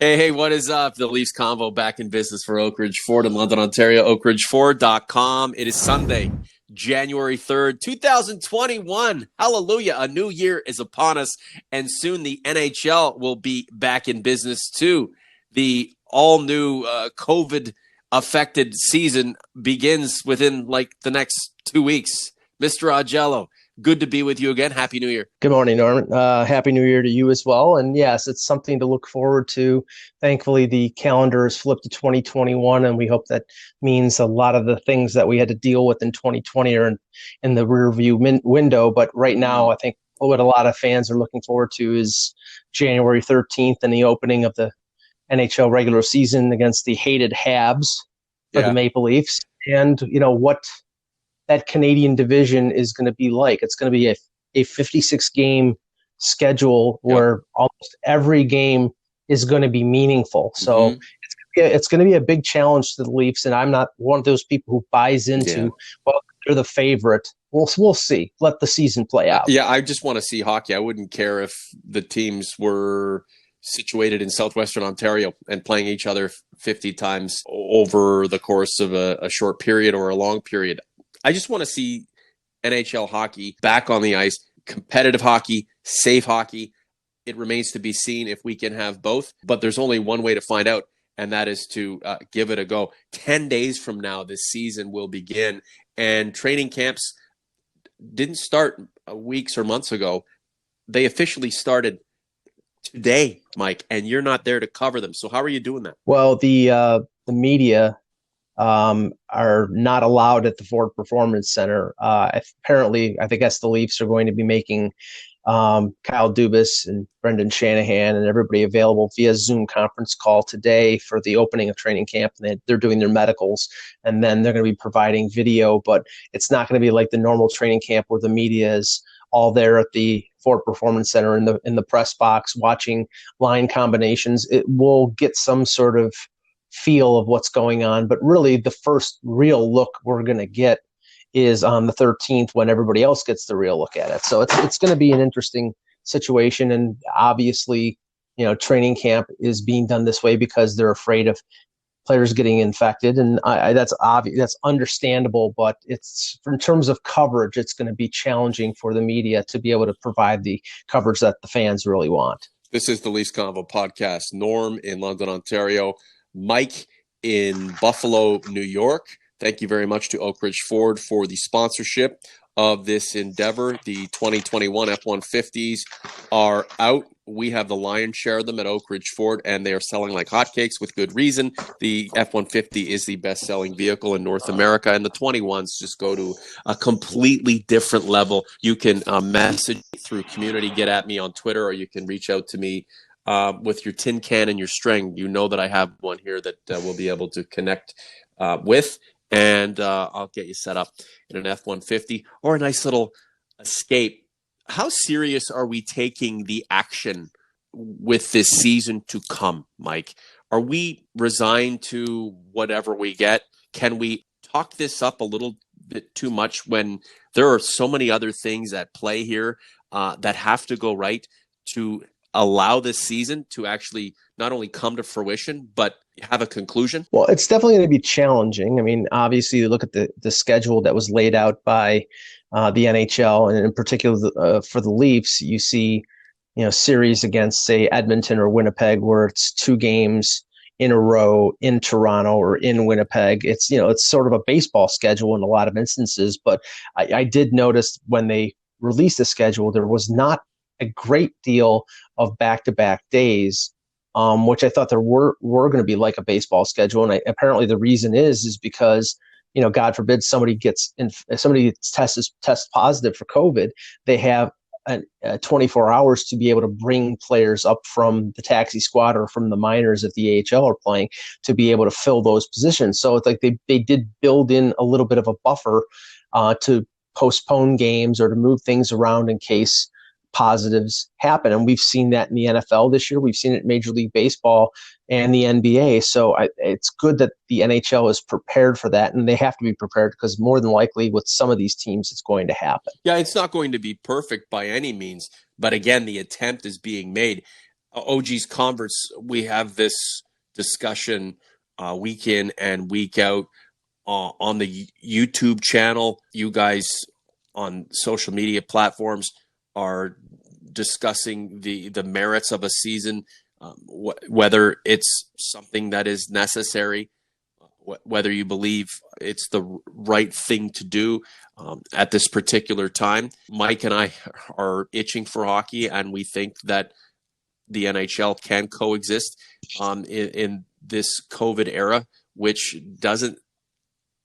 Hey, what is up? The Leafs Convo back in business for Oak Ridge Ford in London, Ontario, oakridgeford.com. It is Sunday, January 3rd, 2021. Hallelujah. A new year is upon us, and soon the NHL will be back in business too. The all new COVID affected season begins within like the next 2 weeks. Mr. Augello, good to be with you again. Happy New Year. Good morning, Norman. Happy New Year to you as well. And yes, it's something to look forward to. Thankfully, the calendar is flipped to 2021, and we hope that means a lot of the things that we had to deal with in 2020 are in the rear view window. But right now, I think what a lot of fans are looking forward to is January 13th and the opening of the NHL regular season against the hated Habs for the Yeah. Maple Leafs. And, what that Canadian division is going to be like. It's going to be a 56 game schedule Yep. where almost every game is going to be meaningful. So Mm-hmm. it's going to be a big challenge to the Leafs. And I'm not one of those people who buys Yeah. into, well, they're the favorite. We'll see. Let the season play out. Yeah, I just want to see hockey. I wouldn't care if the teams were situated in southwestern Ontario and playing each other 50 times over the course of a short period or a long period. I just want to see NHL hockey back on the ice, competitive hockey, safe hockey. It remains to be seen if we can have both, but there's only one way to find out, and that is to give it a go. 10 days from now, this season will begin, and training camps didn't start weeks or months ago. They officially started today, Mike, and you're not there to cover them. So how are you doing that? Well, the media are not allowed at the Ford Performance Center. Apparently, I guess the Leafs are going to be making Kyle Dubas and Brendan Shanahan and everybody available via Zoom conference call today for the opening of training camp. And they're doing their medicals, and then they're going to be providing video, but it's not going to be like the normal training camp where the media is all there at the Ford Performance Center in the press box watching line combinations. It will get some sort of feel of what's going on, but really the first real look we're going to get is on the 13th when everybody else gets the real look at it. So it's going to be an interesting situation. And obviously, training camp is being done this way because they're afraid of players getting infected. And that's obvious, that's understandable, but it's in terms of coverage, it's going to be challenging for the media to be able to provide the coverage that the fans really want. This is the Leafs Convo podcast. Norm in London, Ontario. Mike in Buffalo, New York. Thank you very much to Oak Ridge Ford for the sponsorship of this endeavor. The 2021 F-150s are out. We have the lion's share of them at Oak Ridge Ford, and they are selling like hotcakes with good reason. The F-150 is the best-selling vehicle in North America, and the 21s just go to a completely different level. You can message through community, get at me on Twitter, or you can reach out to me with your tin can and your string. You know that I have one here that we'll be able to connect with, and I'll get you set up in an F-150 or a nice little Escape. How serious are we taking the action with this season to come, Mike? Are we resigned to whatever we get? Can we talk this up a little bit too much when there are so many other things at play here that have to go right to allow this season to actually not only come to fruition, but have a conclusion? Well, it's definitely going to be challenging. I mean, obviously, you look at the schedule that was laid out by the NHL, and in particular for the Leafs, you see, series against, say, Edmonton or Winnipeg, where it's two games in a row in Toronto or in Winnipeg. It's sort of a baseball schedule in a lot of instances. But I did notice when they released the schedule, there was not a great deal of back-to-back days, which I thought there were going to be like a baseball schedule. And apparently the reason is because, God forbid somebody tests positive for COVID, they have 24 hours to be able to bring players up from the taxi squad or from the minors if the AHL are playing to be able to fill those positions. So it's like they did build in a little bit of a buffer to postpone games or to move things around in case positives happen. And we've seen that in the NFL this year. We've seen it in Major League Baseball and the NBA. So it's good that the NHL is prepared for that, and they have to be prepared because more than likely with some of these teams, it's going to happen. Yeah, it's not going to be perfect by any means, but again, the attempt is being made. OG's converts, we have this discussion week in and week out on the YouTube channel. You guys on social media platforms are discussing the merits of a season, whether it's something that is necessary, whether you believe it's the right thing to do at this particular time. Mike and I are itching for hockey, and we think that the NHL can coexist in this COVID era, which doesn't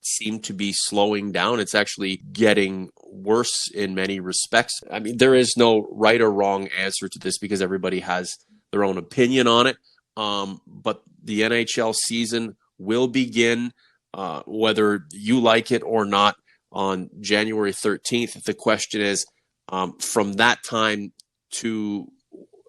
seem to be slowing down. It's actually getting worse in many respects. I mean, there is no right or wrong answer to this because everybody has their own opinion on it. But the NHL season will begin, whether you like it or not, on January 13th. The question is, from that time to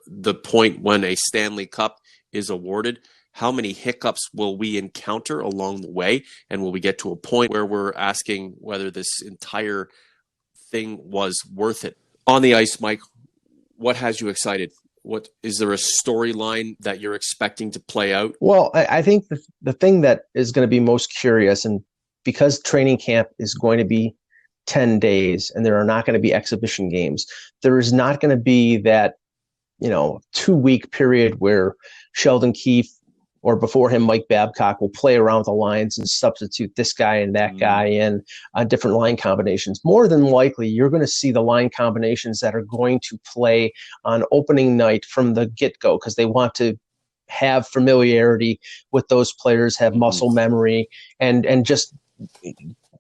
the point when a Stanley Cup is awarded, how many hiccups will we encounter along the way? And will we get to a point where we're asking whether this entire thing was worth it? On the ice, Mike, what has you excited? What is there a storyline that you're expecting to play out? Well, I think the thing that is going to be most curious, and because training camp is going to be 10 days and there are not going to be exhibition games, there is not going to be that 2-week period where Sheldon Keefe or before him, Mike Babcock will play around with the lines and substitute this guy and that guy in on different line combinations. More than likely, you're going to see the line combinations that are going to play on opening night from the get-go because they want to have familiarity with those players, have muscle memory, and just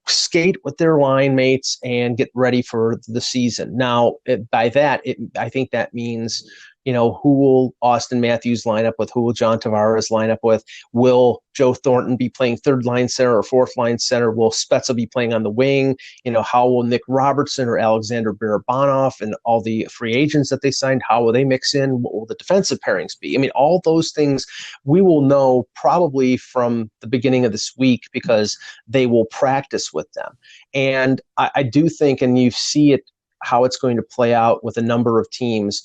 skate with their line mates and get ready for the season. Now, by that, I think that means who will Austin Matthews line up with? Who will John Tavares line up with? Will Joe Thornton be playing third line center or fourth line center? Will Spezza be playing on the wing? How will Nick Robertson or Alexander Barabanov and all the free agents that they signed, how will they mix in? What will the defensive pairings be? I mean, all those things we will know probably from the beginning of this week because they will practice with them. And I do think, and you see it, how it's going to play out with a number of teams.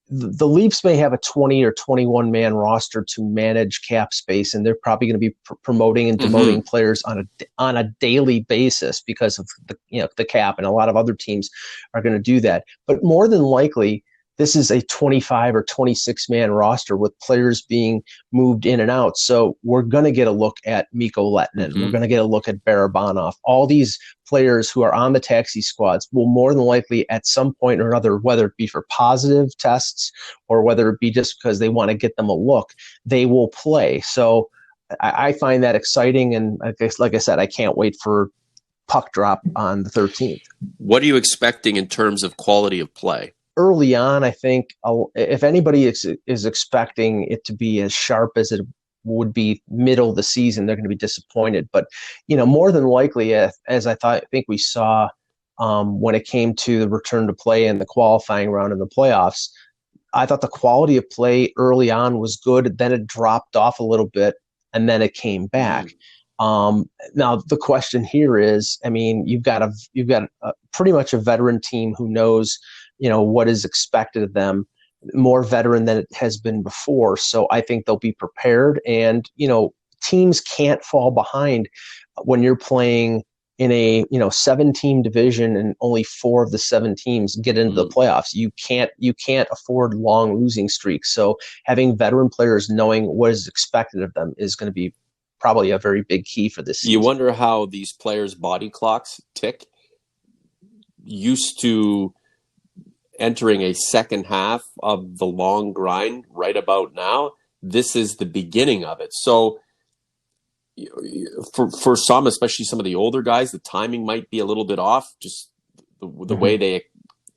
The Leafs may have a 20 or 21 man roster to manage cap space, and they're probably going to be promoting and demoting players on a daily basis because of the cap, and a lot of other teams are going to do that. But more than likely, this is a 25 or 26 man roster with players being moved in and out. So we're going to get a look at Mikko Lehtinen. We're going to get a look at Barabanov. All these players who are on the taxi squads will more than likely at some point or another, whether it be for positive tests or whether it be just because they want to get them a look, they will play. So I find that exciting. And I guess, like I said, I can't wait for puck drop on the 13th. What are you expecting in terms of quality of play? Early on, I think if anybody is expecting it to be as sharp as it would be middle of the season, they're going to be disappointed. But, more than likely, as I think we saw when it came to the return to play and the qualifying round in the playoffs, I thought the quality of play early on was good. Then it dropped off a little bit, and then it came back. Now the question here is, I mean, you've got a pretty much a veteran team who knows what is expected of them, more veteran than it has been before. So I think they'll be prepared, and teams can't fall behind when you're playing in a 7-team division and only 4 of the 7 teams get into the playoffs. You can't afford long losing streaks. So having veteran players knowing what is expected of them is going to be probably a very big key for this season. You wonder how these players' body clocks tick. Used to entering a second half of the long grind right about now. This is the beginning of it. So for some, especially some of the older guys, the timing might be a little bit off. Just the way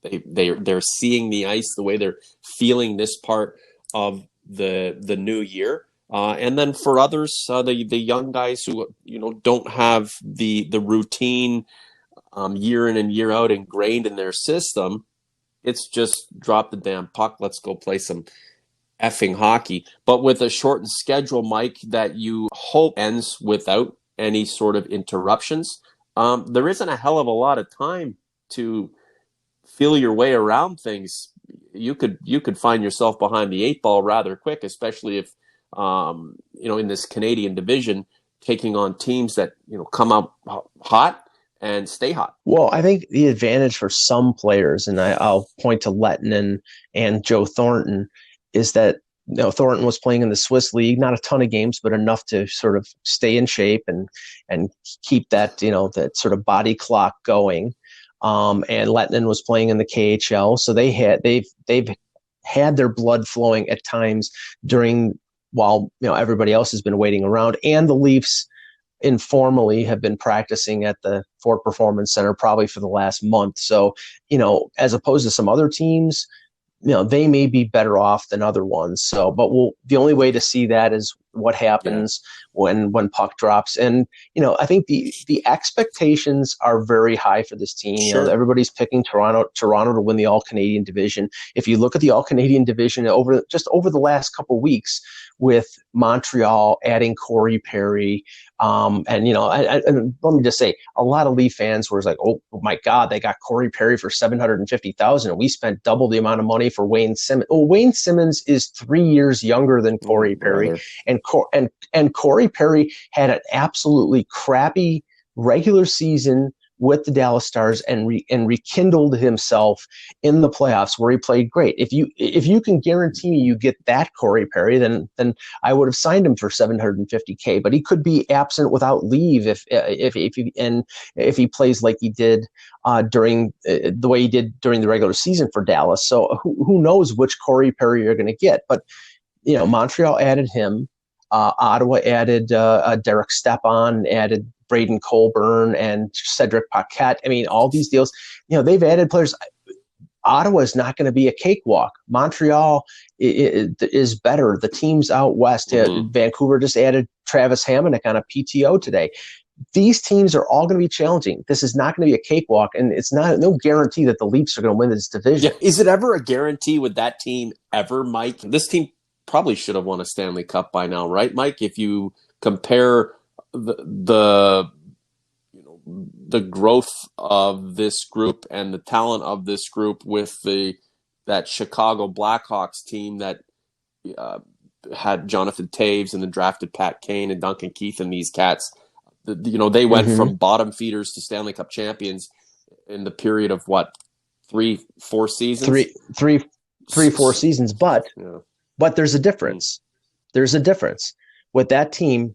they're seeing the ice, the way they're feeling this part of the new year. And then for others, the young guys who don't have the routine year in and year out ingrained in their system, it's just drop the damn puck. Let's go play some effing hockey. But with a shortened schedule, Mike, that you hope ends without any sort of interruptions, there isn't a hell of a lot of time to feel your way around things you could find yourself behind the eight ball rather quick, especially if in this Canadian division, taking on teams that come out hot and stay hot. Well, I think the advantage for some players, and I'll point to Lettinen and Joe Thornton, is that Thornton was playing in the Swiss league, not a ton of games, but enough to sort of stay in shape and keep that that sort of body clock going. And Lettinen was playing in the KHL, so they've had their blood flowing at times while everybody else has been waiting around, and the Leafs informally have been practicing at the Ford Performance Center probably for the last month. So, as opposed to some other teams, they may be better off than other ones. So, but the only way to see that is what happens when puck drops. And, I think the expectations are very high for this team. Sure. Everybody's picking Toronto to win the All-Canadian division. If you look at the All-Canadian division over the last couple of weeks, with Montreal adding Corey Perry, and let me just say, a lot of Leaf fans were like, "Oh my God, they got Corey Perry for $750,000, and we spent double the amount of money for Wayne Simmons." Well, Wayne Simmons is 3 years younger than Corey Perry, and Corey Perry had an absolutely crappy regular season with the Dallas Stars and rekindled himself in the playoffs where he played great. If you can guarantee me you get that Corey Perry, then I would have signed him for $750K. But he could be absent without leave if he plays like he did during the way he did during the regular season for Dallas. So who knows which Corey Perry you're going to get? But Montreal added him. Ottawa added Derek Stepan, added Braden Colburn and Cedric Paquette. I mean, all these deals, they've added players. Ottawa is not going to be a cakewalk. Montreal is better. The teams out west, Vancouver just added Travis Hamonic on a PTO today. These teams are all going to be challenging. This is not going to be a cakewalk, and it's no guarantee that the Leafs are going to win this division. Yeah. Is it ever a guarantee with that team ever, Mike? This team probably should have won a Stanley Cup by now, right, Mike? If you compare the growth of this group and the talent of this group with that Chicago Blackhawks team that had Jonathan Taves and then drafted Pat Kane and Duncan Keith and these cats, they went from bottom feeders to Stanley Cup champions in the period of what, 3-4 seasons? 3-4 seasons, but there's a difference. There's a difference with that team.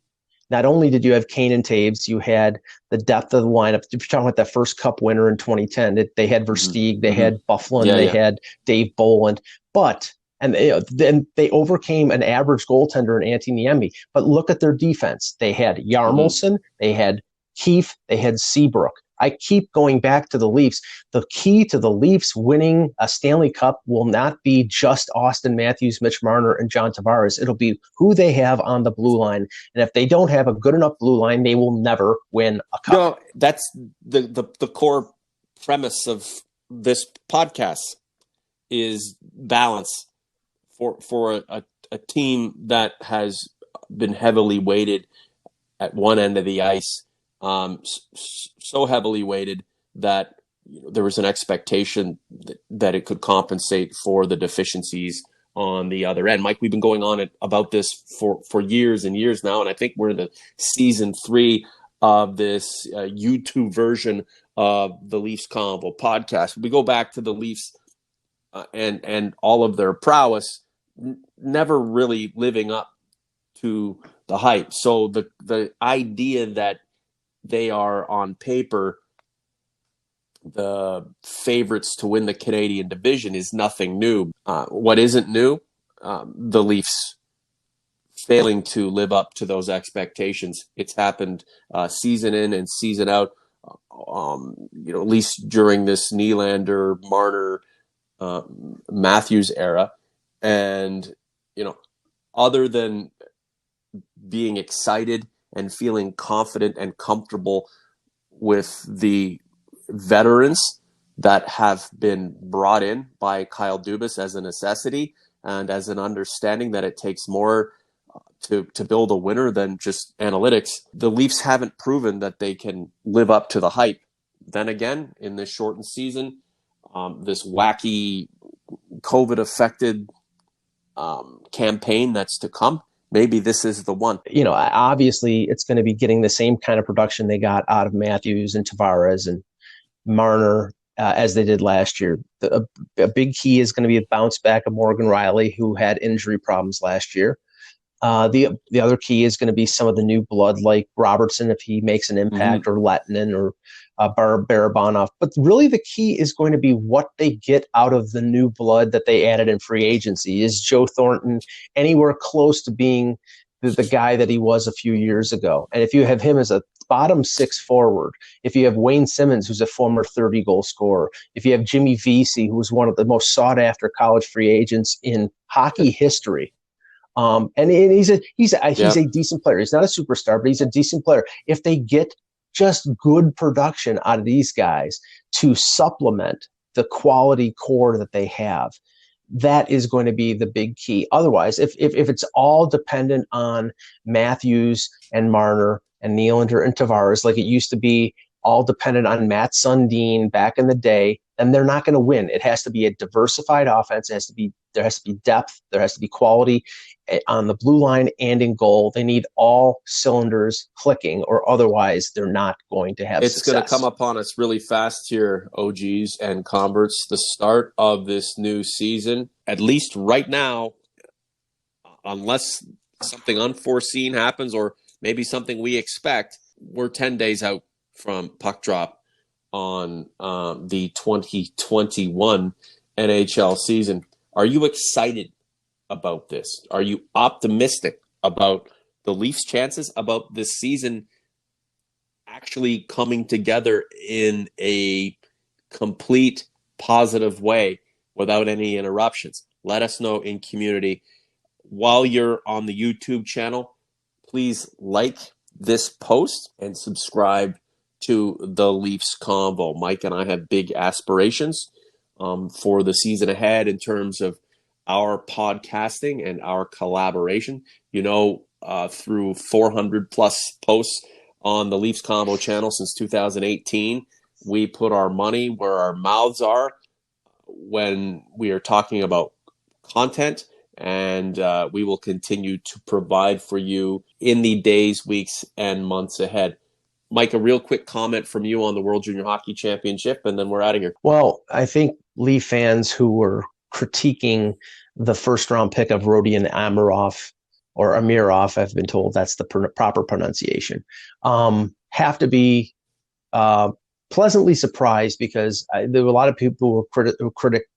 Not only did you have Kane and Taves, you had the depth of the lineup. If you're talking about that first Cup winner in 2010, they had Versteeg, they had Bufflin, they had Dave Bolland, then they overcame an average goaltender in Antti Niemi. But look at their defense. They had Jarmelson, they had Keefe, they had Seabrook. I keep going back to the Leafs. The key to the Leafs winning a Stanley Cup will not be just Austin Matthews, Mitch Marner, and John Tavares. It'll be who they have on the blue line. And if they don't have a good enough blue line, they will never win a cup. No, that's the core premise of this podcast is balance for a team that has been heavily weighted at one end of the ice. So heavily weighted that there was an expectation that it could compensate for the deficiencies on the other end. Mike, we've been going on about this for years and years now, and I think we're in the season 3 of this YouTube version of the Leafs Convo podcast. We go back to the Leafs and all of their prowess, never really living up to the hype. So the idea that they are on paper the favorites to win the Canadian division is nothing new. What isn't new? The Leafs failing to live up to those expectations. It's happened season in and season out. At least during this Nylander, Marner, Matthews era, and other than being excited and feeling confident and comfortable with the veterans that have been brought in by Kyle Dubas as a necessity and as an understanding that it takes more to build a winner than just analytics. The Leafs haven't proven that they can live up to the hype. Then again, in this shortened season, this wacky COVID-affected campaign that's to come, maybe this is the one. Obviously it's going to be getting the same kind of production they got out of Matthews and Tavares and Marner as they did last year. A big key is going to be a bounce back of Morgan Riley, who had injury problems last year. The other key is going to be some of the new blood, like Robertson, if he makes an impact, or Lettinen, or Barabanov. But really the key is going to be what they get out of the new blood that they added in free agency. Is Joe Thornton anywhere close to being the guy that he was a few years ago? And if you have him as a bottom six forward, if you have Wayne Simmons, who's a former 30-goal scorer, if you have Jimmy Vesey, who was one of the most sought-after college free agents in hockey history, and he's a decent player. He's not a superstar, but he's a decent player. If they get just good production out of these guys to supplement the quality core that they have, that is going to be the big key. Otherwise, if it's all dependent on Matthews and Marner and Nylander and Tavares, like it used to be all dependent on Matt Sundin back in the day, then they're not going to win. It has to be a diversified offense. There has to be depth. There has to be quality on the blue line and in goal. They need all cylinders clicking, or otherwise they're not going to have success. It's going to come upon us really fast here, OGs and converts. The start of this new season, at least right now, unless something unforeseen happens or maybe something we expect, we're 10 days out from puck drop on the 2021 NHL season. Are you excited about this? Are you optimistic about the Leafs' chances about this season actually coming together in a complete positive way without any interruptions? Let us know in community. While you're on the YouTube channel, please like this post and subscribe to the Leafs Convo. Mike and I have big aspirations for the season ahead in terms of our podcasting and our collaboration. Through 400 plus posts on the Leafs Convo channel since 2018, we put our money where our mouths are when we are talking about content, and we will continue to provide for you in the days, weeks, and months ahead. Mike, a real quick comment from you on the World Junior Hockey Championship, and then we're out of here. Well, I think Leaf fans who were critiquing the first-round pick of Rodion Amirov, or Amirov, I've been told that's the proper pronunciation, have to be pleasantly surprised, because there were a lot of people who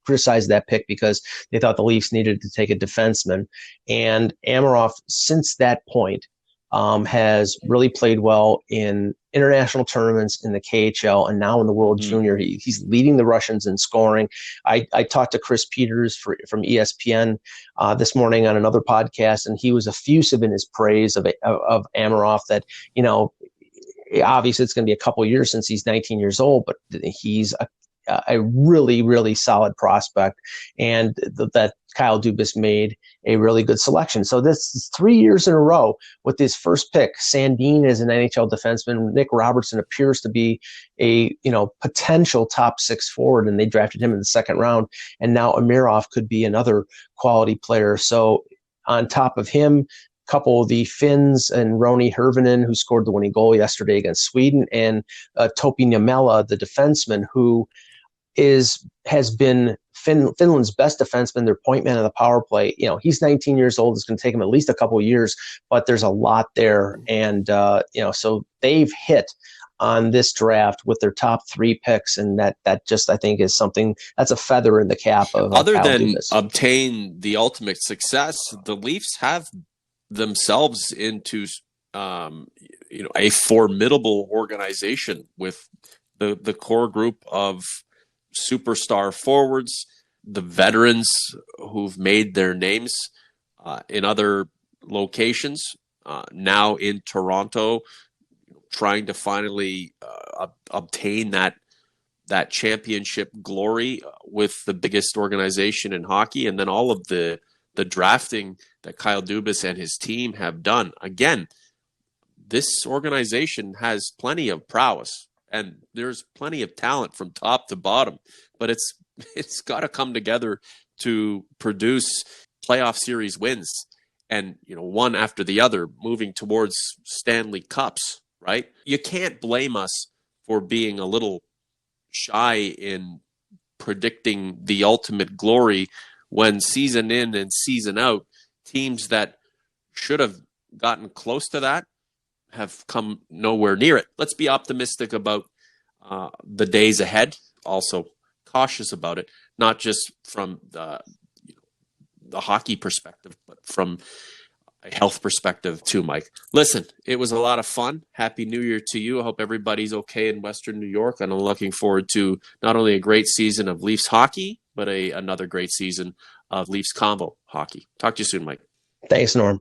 criticized that pick because they thought the Leafs needed to take a defenseman. And Amirov, since that point, has really played well in international tournaments in the KHL and now in the World Junior. He's leading the Russians in scoring. I talked to Chris Peters from ESPN this morning on another podcast, and he was effusive in his praise of Amirov, that, obviously it's going to be a couple years since he's 19 years old, but he's a really, really solid prospect, and that Kyle Dubas made a really good selection. So this is 3 years in a row with his first pick. Sandin is an NHL defenseman. Nick Robertson appears to be a potential top six forward, and they drafted him in the second round. And now Amirov could be another quality player. So on top of him, couple of the Finns and Roni Hirvonen, who scored the winning goal yesterday against Sweden, and Topi Niemela, the defenseman, who has been Finland's best defenseman, their point man of the power play. He's 19 years old. It's going to take him at least a couple of years, but there's a lot there. And, so they've hit on this draft with their top three picks. And that just, I think, is something that's a feather in the cap of other Kyle than Dubas. Obtain the ultimate success. The Leafs have themselves into, a formidable organization with the core group of superstar forwards, the veterans who've made their names in other locations, now in Toronto, trying to finally obtain that championship glory with the biggest organization in hockey, and then all of the drafting that Kyle Dubas and his team have done. Again, this organization has plenty of prowess, and there's plenty of talent from top to bottom, but it's got to come together to produce playoff series wins and, one after the other, moving towards Stanley Cups, right? You can't blame us for being a little shy in predicting the ultimate glory when season in and season out, teams that should have gotten close to that have come nowhere near it. Let's be optimistic about the days ahead. Also cautious about it, not just from the hockey perspective, but from a health perspective too, Mike. Listen, it was a lot of fun. Happy New Year to you. I hope everybody's okay in Western New York, and I'm looking forward to not only a great season of Leafs hockey, but another great season of Leafs Convo hockey. Talk to you soon, Mike. Thanks, Norm.